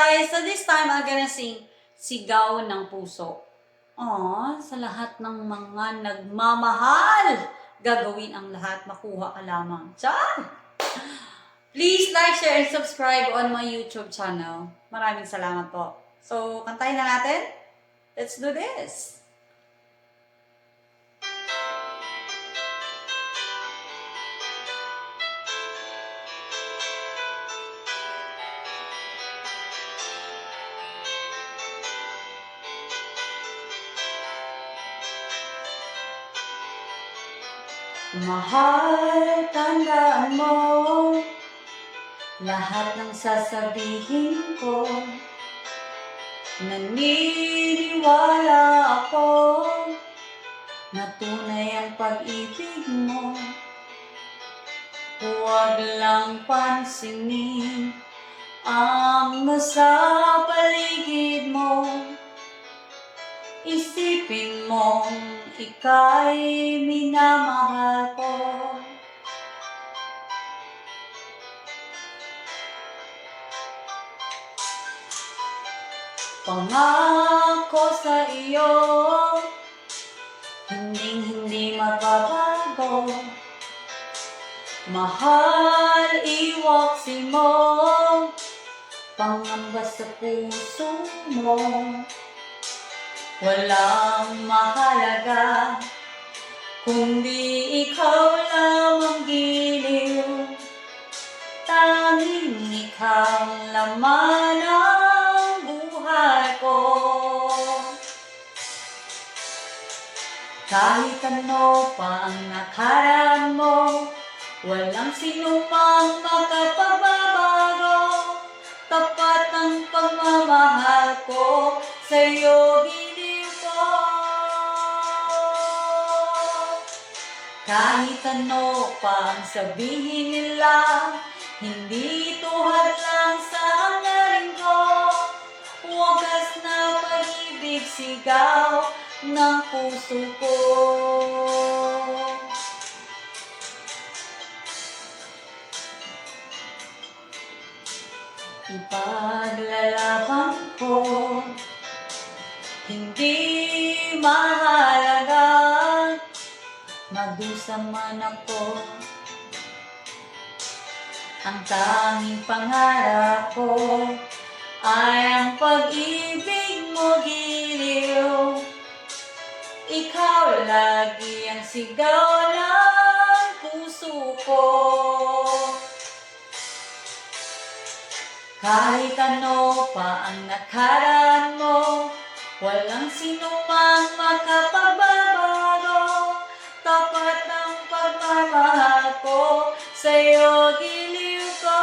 guys! So this time, I'm gonna sing Sigaw ng Puso. Sa lahat ng mga nagmamahal, gagawin ang lahat, makuha ka lamang. Char! Please like, share, and subscribe on my YouTube channel. Maraming salamat po. So, kantahin na natin. Let's do this! Mahal, tandaan mo lahat ng sasabihin ko. Naniniwala ako na tunay ang pag-ibig mo. Huwag lang pansinin ang nasa paligid mo. Isipin mong ika'y minamahal ko. Pangako sa iyo, hindi magbabago. Mahal, iwaksi mo, pangamba sa puso mo. Walang mahalaga, kundi ikaw lamang giliw. Tanging ikaw laman ang buhay ko. Kahit ano pa ang nakaraan mo, walang sinumang makapagbabago. Tapat ang pagmamahal ko sa'yo, giliw ko. Kahit ano pa ang sabihin nila, hindi ito hadlang sa hangarin ko. Wagas na pag-ibig, sigaw ng puso ko. Ipaglalaban ko, hindi mahalaga, magdusa man ako. Ang tanging pangarap ko ay ang pag-ibig mo, giliw. Ikaw lagi ang sigaw ng puso ko. Kahit ano pa ang nakaraan mo, walang sinumang makapagbabago. Tapat ang pagmamahal ko sa'yo, giliw ko.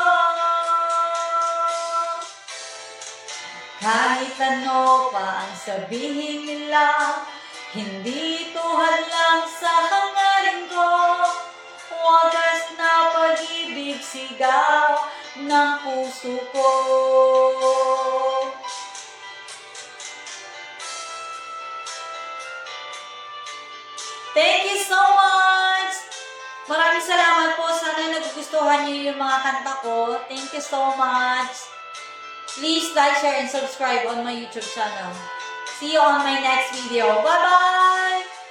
Kahit ano pa ang sabihin nila, hindi ito hadlang sa hangarin ko. Wagas na pag-ibig, sigaw ng puso ko. Thank you so much! Maraming salamat po. Sana nagugustuhan niyo yung mga kanta ko. Thank you so much. Please like, share, and subscribe on my YouTube channel. See you on my next video. Bye-bye!